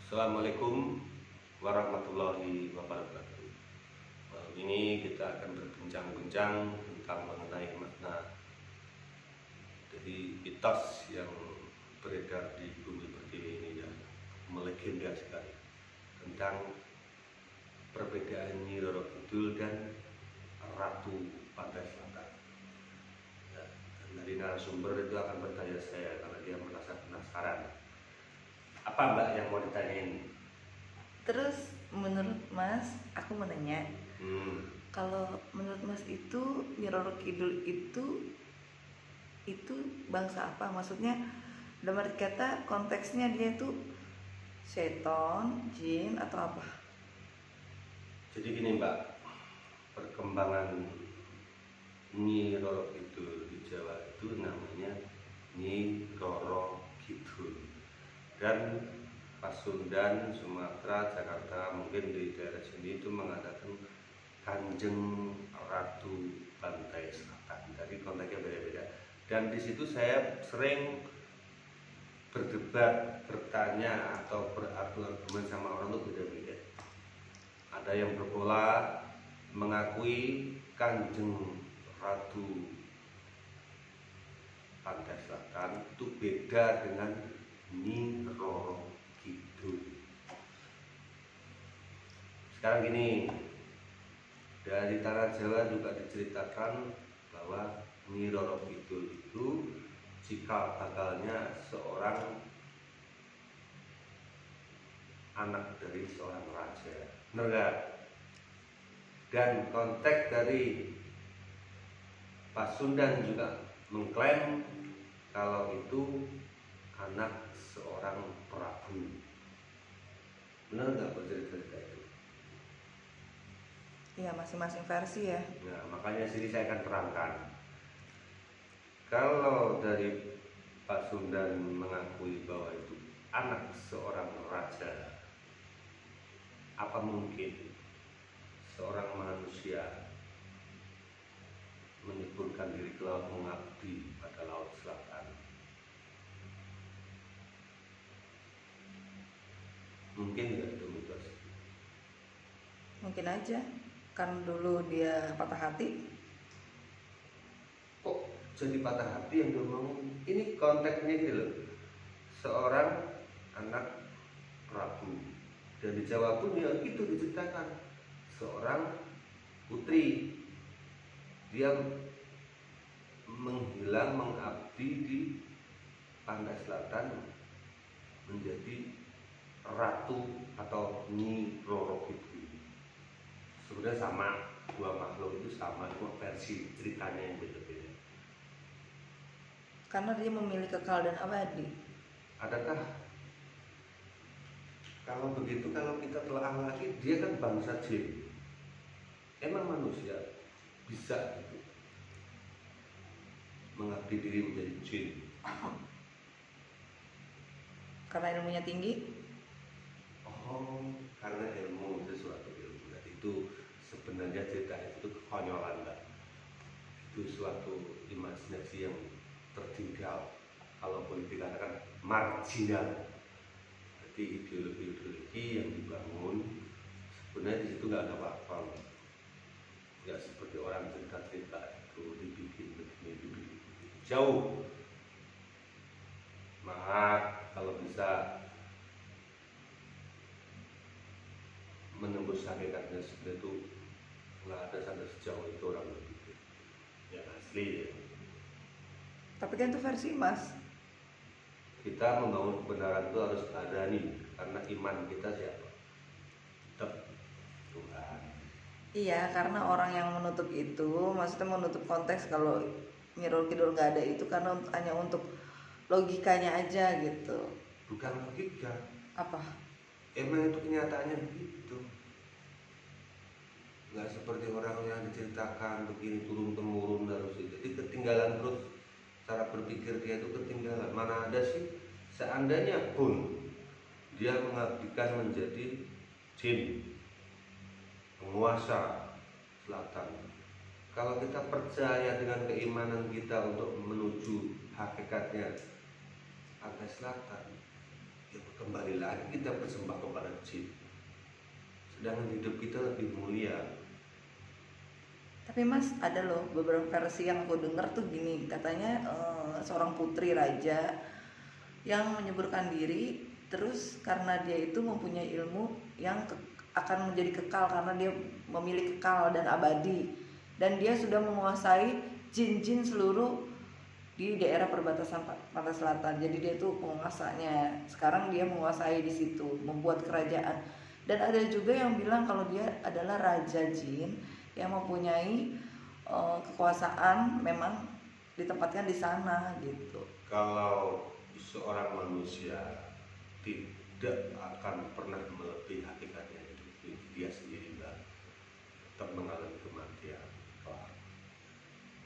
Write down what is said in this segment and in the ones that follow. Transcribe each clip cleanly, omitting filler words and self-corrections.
Assalamualaikum warahmatullahi wabarakatuh. Malam ini kita akan berbincang-bincang tentang mengenai makna dari mitos yang beredar di bumi pertiwi ini dan melegenda sekali tentang perbedaan Nyi Roro Kidul dan Ratu Pantai Selatan. Dan dari narasumber itu akan bertanya saya karena dia merasa penasaran. Apa Mbak yang mau ditanyain? Terus menurut Mas, aku mau nanya, kalau menurut Mas itu Nyi Roro Kidul itu bangsa apa? Maksudnya dalam arti kata konteksnya dia itu seton, jin atau apa? Jadi gini Mbak, perkembangan Nyi Roro Kidul di Jawa itu namanya Nyi Roro Kidul. Dan Pasundan, Sumatera, Jakarta, mungkin di daerah sini itu mengatakan Kanjeng Ratu Pantai Selatan. Jadi konteksnya beda-beda. Dan di situ saya sering berdebat, bertanya atau berargumen sama orang itu beda-beda. Ada yang berpola mengakui Kanjeng Ratu Pantai Selatan itu beda dengan Nyi Roro Kidul. Sekarang gini, dari tanah Jawa juga diceritakan bahwa Nyi Roro Kidul itu cikal bakalnya seorang anak dari seorang raja, benar nggak? Dan konteks dari Pasundan juga mengklaim kalau itu anak seorang prabu. Benar nggak cerita itu? Iya, masing-masing versi ya. Nah, makanya sini saya akan terangkan. Kalau dari Pasundan mengakui bahwa itu anak seorang raja, apa mungkin seorang manusia menyeburkan diri ke laut mengabdi pada laut selatan? Mungkin nggak itu mitos? Mungkin aja kan dulu dia patah hati. Kok jadi patah hati yang diomongin? Ini konteksnya gitu loh. Seorang anak prabu, dan di Jawa pun ya itu diceritakan seorang putri, dia menghilang mengabdi di Pantai Selatan menjadi ratu atau Nyi Roro Kidul. Sebenarnya sama, dua makhluk itu sama, cuma versi ceritanya yang beda-beda. Karena dia memilih kekal dan abadi. Adakah kalau begitu, kalau kita telah lagi, dia kan bangsa jin. Emang manusia bisa gitu mengabdi diri menjadi jin? Karena ilmunya tinggi. Oh, karena ilmu, sesuatu ilmu. Dan itu sebenarnya cerita itu kekonyolan, Mbak. Itu suatu imajinasi yang tertinggal. Kalau boleh dikatakan marginal. Jadi ideologi-ideologi yang dibangun sebenarnya di situ nggak ada apa-apa. Nggak seperti orang cerita-cerita itu dibikin begini. Jauh. Maaf kalau bisa menembus hakikatnya seperti itu, nggak ada sampai sejauh itu orang berpikir yang asli ya. Tapi kan itu versi Mas. Kita membangun kebenaran itu harus berani, karena iman kita siapa? Tetap Tuhan. Iya, karena orang yang menutup itu, maksudnya menutup konteks kalau Nyi Roro Kidul nggak ada itu karena hanya untuk logikanya aja gitu. Bukan logika, Apa? emang itu kenyataannya begitu. Nggak seperti orang yang diceritakan begini turun temurun harus itu. Jadi ketinggalan terus cara berpikir dia itu ketinggalan. Mana ada sih, seandainya pun dia mengabdikan menjadi jin, penguasa selatan. Kalau kita percaya dengan keimanan kita untuk menuju hakikatnya Pantai Selatan, ya kembali lagi kita bersembah kepada jin. Sedangkan hidup kita lebih mulia. Tapi Mas, ada loh beberapa versi yang aku dengar tuh gini, katanya seorang putri raja yang menyuburkan diri, terus karena dia itu mempunyai ilmu yang akan menjadi kekal karena dia memilih kekal dan abadi, dan dia sudah menguasai jin-jin seluruh di daerah perbatasan pantai selatan. Jadi dia tuh penguasanya. Sekarang dia menguasai di situ, membuat kerajaan. Dan ada juga yang bilang kalau dia adalah raja jin yang mempunyai kekuasaan, memang ditempatkan di sana gitu. Kalau seorang manusia tidak akan pernah melebihi hakikatnya itu dia sendiri, Mbak, tetap mengalami kematian.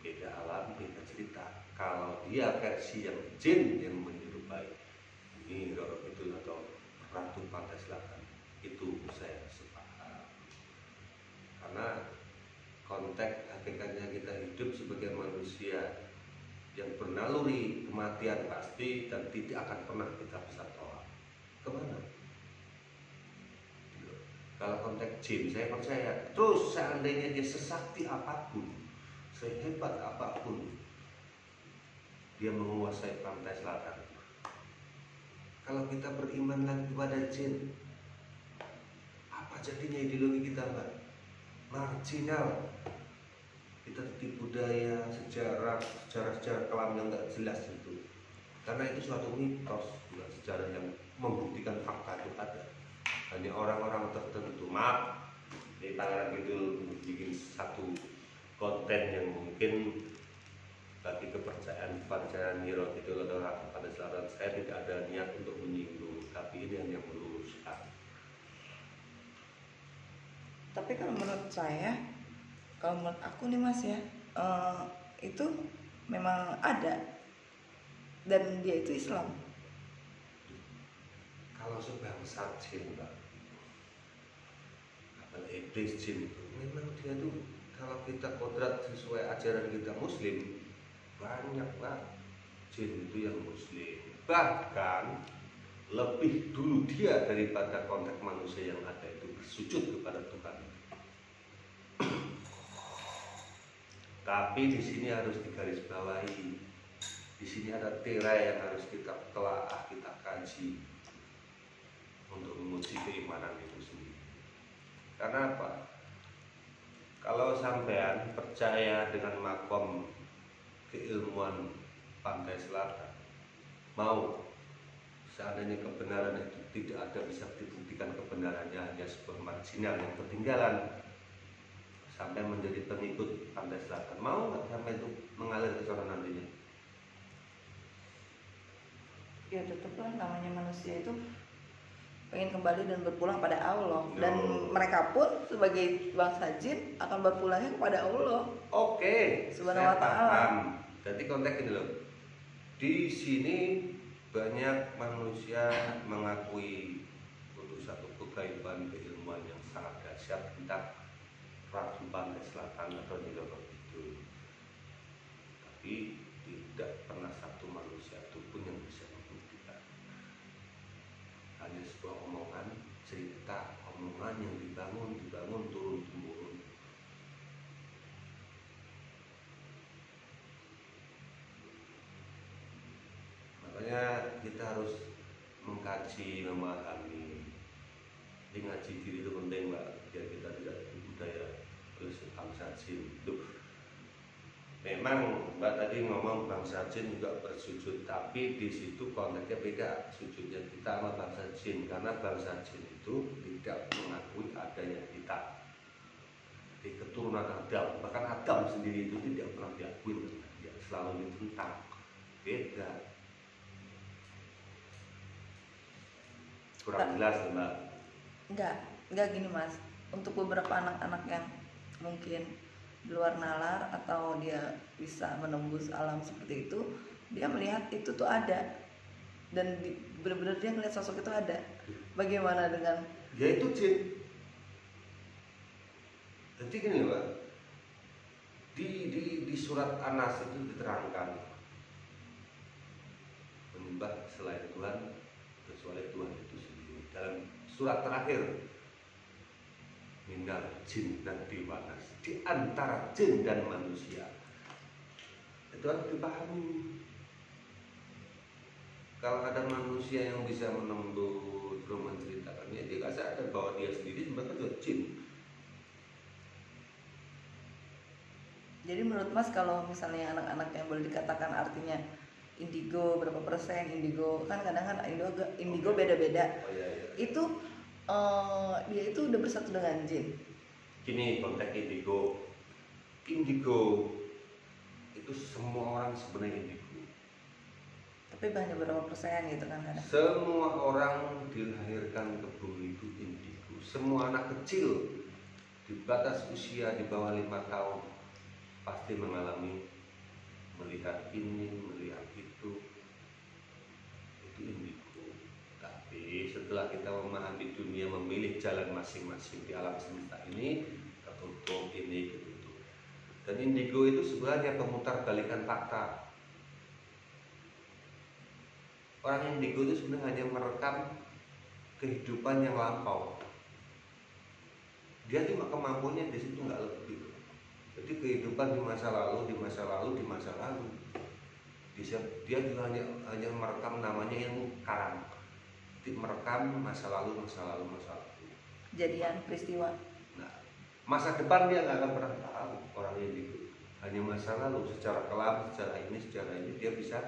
Beda alam, beda cerita. Kalau dia versi yang jin yang menyerupai ini Roro Kidul atau Ratu Pantai Selatan, itu saya sepaham. Karena konteks hakikatnya kita hidup sebagai manusia yang bernaluri kematian pasti dan tidak akan pernah kita bisa tolak. Kemana? Kalau konteks jin, saya percaya terus seandainya dia sesakti apapun, sehebat apapun, dia menguasai pantai selatan. Kalau kita beriman lagi kepada jin, apa jadinya ideologi kita, Mbak? Marginal. Kita di budaya, sejarah kelam yang nggak jelas itu. Karena itu suatu mitos, bukan sejarah yang membuktikan fakta itu ada. Hanya orang-orang tertentu. Maaf, di Pangeran Kidul bikin satu konten yang mungkin bagi kepercayaan Nyi Kidul atau Ratu Pantai Selatan, saya tidak ada niat untuk menyinggung, tapi ini hanya meluruskan. Tapi kalau menurut saya, kalau menurut aku nih Mas ya, itu memang ada, dan dia itu Islam. Kalau sebangsa jin, Mbak, apalagi iblis jin itu, memang dia tuh kalau kita kodrat sesuai ajaran kita Muslim, banyak Pak jin itu yang Muslim, bahkan lebih dulu dia daripada konteks manusia yang ada itu bersujud kepada Tuhan. Tapi di sini harus digarisbawahi, di sini ada tirai yang harus kita telaah, kita kaji untuk menguji keimanan itu sendiri. Karena apa? Kalau sampean percaya dengan makom keilmuan Pantai Selatan, mau seandainya kebenaran itu tidak ada bisa dibuktikan kebenarannya, hanya sebuah marginal yang ketinggalan, sampai menjadi pengikut Pantai Selatan, mau nggak sampai itu mengalir ke sana nantinya? Ya tetaplah, namanya manusia itu pengen kembali dan berpulang pada Allah. Dan mereka pun sebagai bangsa jin akan berpulangnya kepada Allah. Oke, Subhanahu wa ta'ala. Jadi konteks ini loh, di sini banyak manusia mengakui untuk satu kegaiban keilmuan yang sangat dahsyat tentang Ratu Pantai Selatan atau Nyi Kidul, tapi tidak pernah satu manusia itu pun yang bisa membuktikan. Hanya sebuah omongan, cerita, omongan yang dibangun turun temurun. Makanya kita harus mengkaji, memahami. Jadi ngaji diri itu penting, Mbak, biar kita tidak budaya oleh bangsa jin. Memang Mbak tadi ngomong bangsa jin juga bersujud, tapi di situ konteksnya beda sujudnya kita sama bangsa jin, karena bangsa jin itu tidak mengakui adanya kita di keturunan Adam. Bahkan Adam sendiri itu tidak pernah diakui, dia selalu ditentang. Beda. Kurang jelas, Mbak. Enggak gini Mas. Untuk beberapa anak-anak yang mungkin di luar nalar atau dia bisa menembus alam seperti itu, dia melihat itu tuh ada, dan benar-benar dia melihat sosok itu ada. Bagaimana dengan? Ya itu jin. Jadi gini Pak, di surat An-Nas itu diterangkan, menyembah selain Tuhan kecuali Tuhan itu sendiri. Dalam surat terakhir, minal jin dan dewanas, di antara jin dan manusia, itu harus dipahami. Kalau ada manusia yang bisa menembus belum menceritakannya, dia nggak sadar bahwa dia sendiri sebenarnya juga jin. Jadi menurut Mas kalau misalnya anak-anak yang boleh dikatakan artinya indigo berapa persen, indigo kan kadang-kadang indigo beda-beda. Oh, iya. Itu dia itu udah bersatu dengan jin. Gini konteks indigo. Indigo itu semua orang sebenarnya indigo. Tapi hanya berapa persen gitu kan kadang. Semua orang dilahirkan ke bumi itu indigo. Semua anak kecil di batas usia di bawah 5 tahun pasti mengalami melihat ini, melihat itu indigo. Tapi setelah kita memahami dunia, memilih jalan masing-masing di alam semesta ini, ketutup ini, ketutup. Dan indigo itu sebenarnya pemutar balikan fakta. Orang indigo itu sebenarnya hanya merekam kehidupan yang lampau. Dia cuma kemampuannya di situ, nggak lebih. Jadi kehidupan di masa lalu, di masa lalu, di masa lalu. Dia juga hanya merekam, namanya ilmu karang. Jadi merekam masa lalu, masa lalu, masa lalu. Kejadian peristiwa. Nah, masa depan dia nggak akan pernah tahu orang indigo. Hanya masa lalu, secara kelam, secara ini dia bisa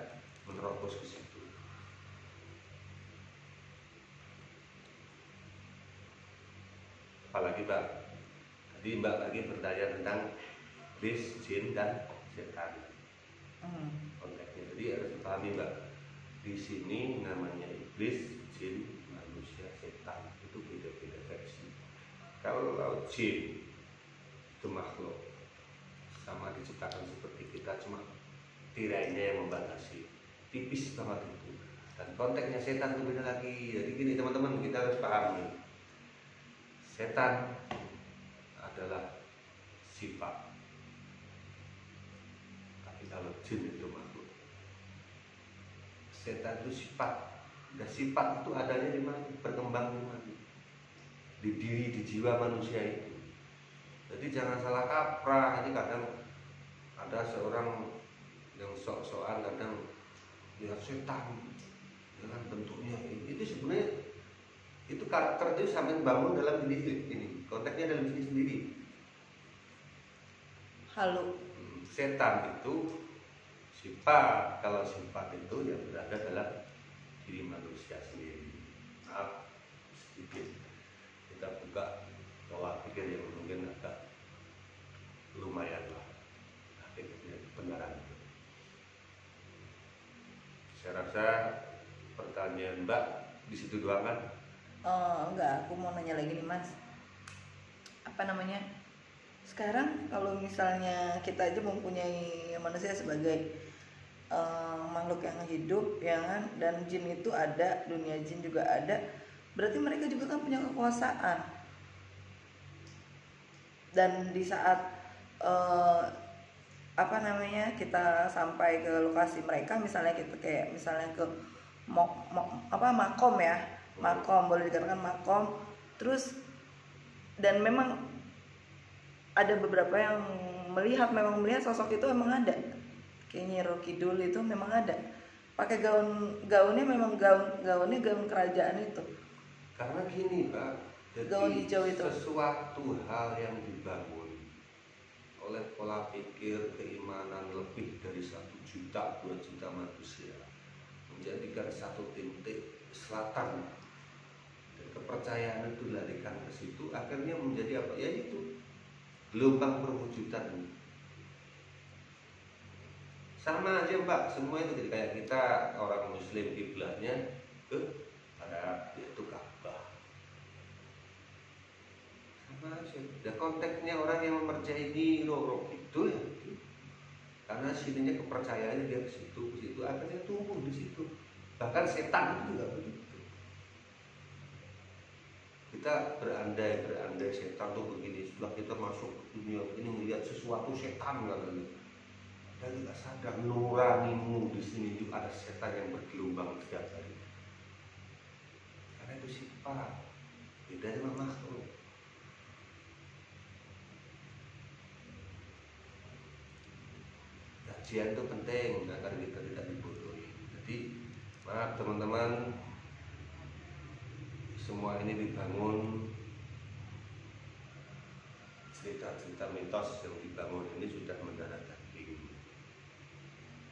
menerobos ke situ. Apalagi Mbak, tadi Mbak lagi bertanya tentang iblis, jin, dan setan. Konteksnya, jadi harus dipahami Mbak. Di sini namanya iblis, jin, manusia, setan itu beda-beda versi. Kalau jin itu makhluk sama diciptakan seperti kita, cuma tirainya yang membatasi, tipis banget itu. Dan konteksnya setan itu beda lagi. Jadi gini teman-teman, kita harus pahami. Setan adalah sifat, tapi kalau jin itu makhluk. Setan itu sifat, dan sifat itu adanya di mana? Berkembang di mana? Di diri, di jiwa manusia itu. Jadi jangan salah kaprah. Ini kadang ada seorang yang sok-sokan kadang lihat setan dengan bentuknya ini. Itu sebenarnya itu karakter itu sampai bangun dalam diri ini, konteksnya dalam diri sendiri. Halo. Setan itu sifat, kalau sifat itu yang berada dalam diri manusia sendiri. Maaf sedikit kita buka pola pikir yang mungkin agak lumayan lah, akhirnya kebenaran itu. Saya rasa pertanyaan Mbak di situ doang kan? Enggak, aku mau nanya lagi nih Mas. Apa namanya? Sekarang kalau misalnya kita aja mempunyai manusia sebagai makhluk yang hidup, ya kan? Dan jin itu ada, dunia jin juga ada. Berarti mereka juga kan punya kekuasaan. Dan di saat kita sampai ke lokasi mereka, misalnya kita kayak misalnya ke makom ya. Makom, boleh dikatakan makom. Terus dan memang ada beberapa yang melihat sosok itu memang ada. Kayak Nyi Roro Kidul itu memang ada. Pakai gaunnya memang gaunnya gaun kerajaan itu. Karena gini Pak, jadi gaun hijau itu sesuatu hal yang dibangun oleh pola pikir keimanan lebih dari 1 juta, 2 juta manusia, menjadikan satu titik selatan. Kepercayaan itu dilarikan ke situ, akhirnya menjadi apa? Ya itu gelombang perwujudan. Sama aja Mbak, semua itu. Jadi kayak kita orang Muslim kiblatnya ke Arab, yaitu Ka'bah. Sama aja. Dan konteksnya orang yang mempercayai Nyi Roro itu ya, karena sininya kepercayaannya dia ke situ, akhirnya tumbuh di situ. Bahkan setan itu juga begitu. Kita berandai setan tuh begini, setelah kita masuk ke dunia ini melihat sesuatu setan katanya, dan tidak sadar nuranimu di sini juga ada setan yang bergelombang setiap hari. sifat, beda dengan makhluk. Kajian itu penting agar kita tidak dibodohi. Jadi maaf teman-teman, semua ini dibangun, cerita-cerita mitos yang dibangun ini sudah mendarah daging.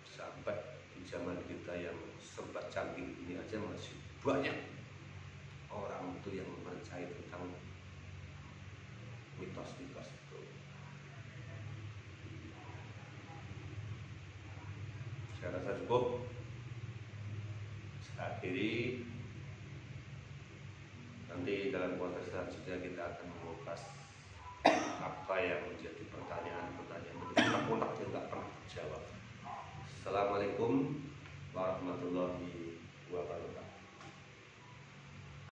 Sampai di zaman kita yang serba canggih ini aja masih banyak orang itu yang percaya tentang mitos-mitos itu. Saya rasa cukup. Saya akhiri. Nanti dalam podcast selanjutnya kita akan mengupas apa yang menjadi pertanyaan-pertanyaan unek-unek yang tidak pernah terjawab. Assalamualaikum warahmatullahi wabarakatuh.